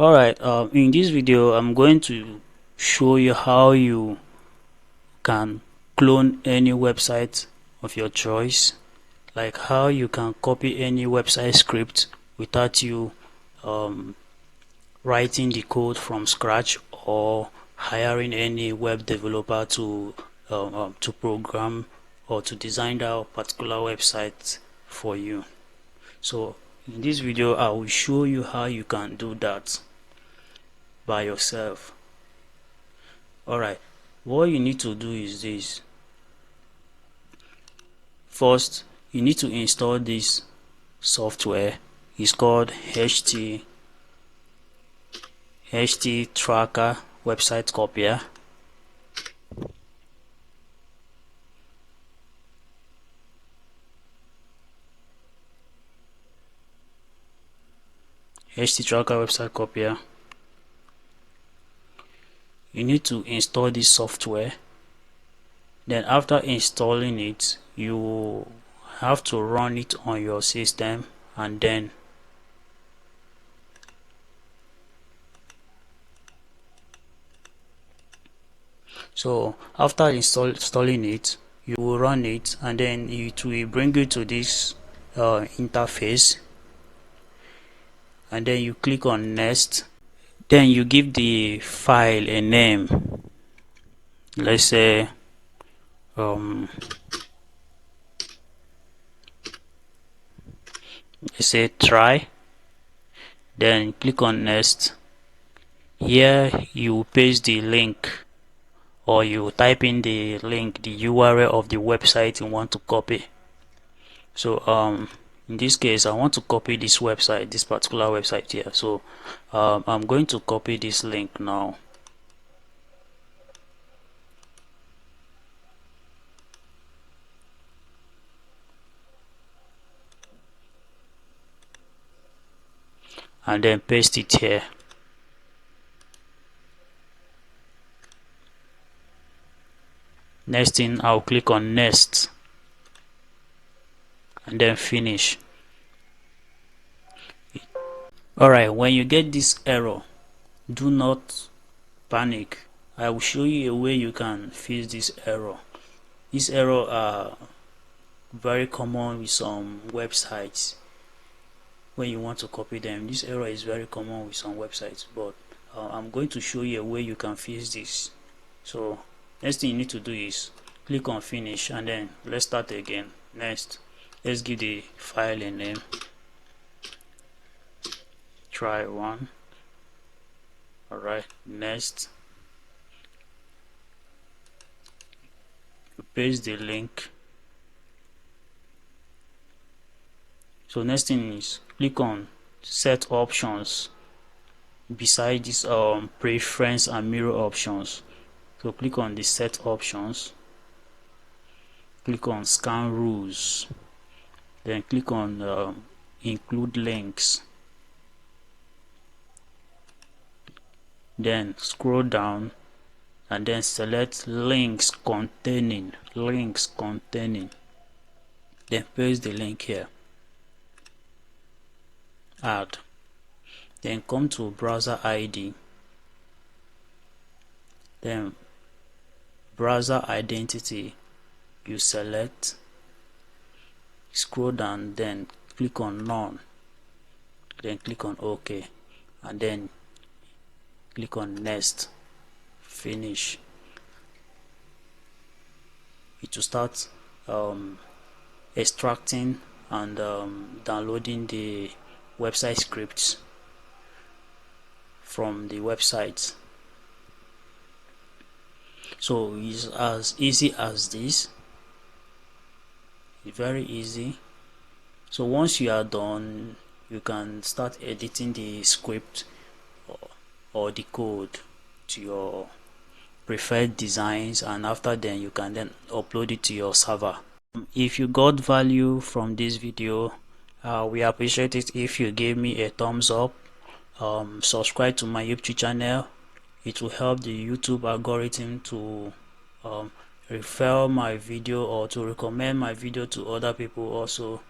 Alright, in this video I'm going to show you how you can clone any website of your choice, like how you can copy any website script without you writing the code from scratch or hiring any web developer to program or to design that particular website for you. So in this video I will show you how you can do that by yourself. Alright, what you need to do is this. First, you need to install this software. It's called Httracker website copier. Httracker website copier. You need to install this software. Then after installing it, you have to run it on your system, and then after installing it, you will run it, and then it will bring you to this interface, and then you click on next. Then you give the file a name. Let's say try. Then click on next. Here you paste the link, or you type in the link, the URL of the website you want to copy. So in this case I want to copy this website, this particular website here. So I'm going to copy this link now. And then paste it here. Next thing, I'll click on next and then finish. Alright, when you get this error, do not panic. I will show you a way you can fix this error. This error are very common with some websites. When you want to copy them, this error is very common with some websites, but I'm going to show you a way you can fix this. So next thing you need to do is click on finish, and then let's start again. Next, let's give the file a name, try1. Alright, next, you paste the link. So next thing is click on set options beside this preference and mirror options. So click on the set options, click on scan rules, then click on include links, then scroll down and then select links containing, then paste the link here, add, then come to browser ID, then browser identity, you select, scroll down, then click on none, then click on OK, and then click on next, finish. It will start extracting and downloading the website scripts from the website. So it's as easy as this. It's very easy. So once you are done, you can start editing the script or the code to your preferred designs, and after then you can then upload it to your server. If you got value from this video, we appreciate it if you give me a thumbs up. Subscribe to my YouTube channel. It will help the YouTube algorithm to refer my video or to recommend my video to other people also.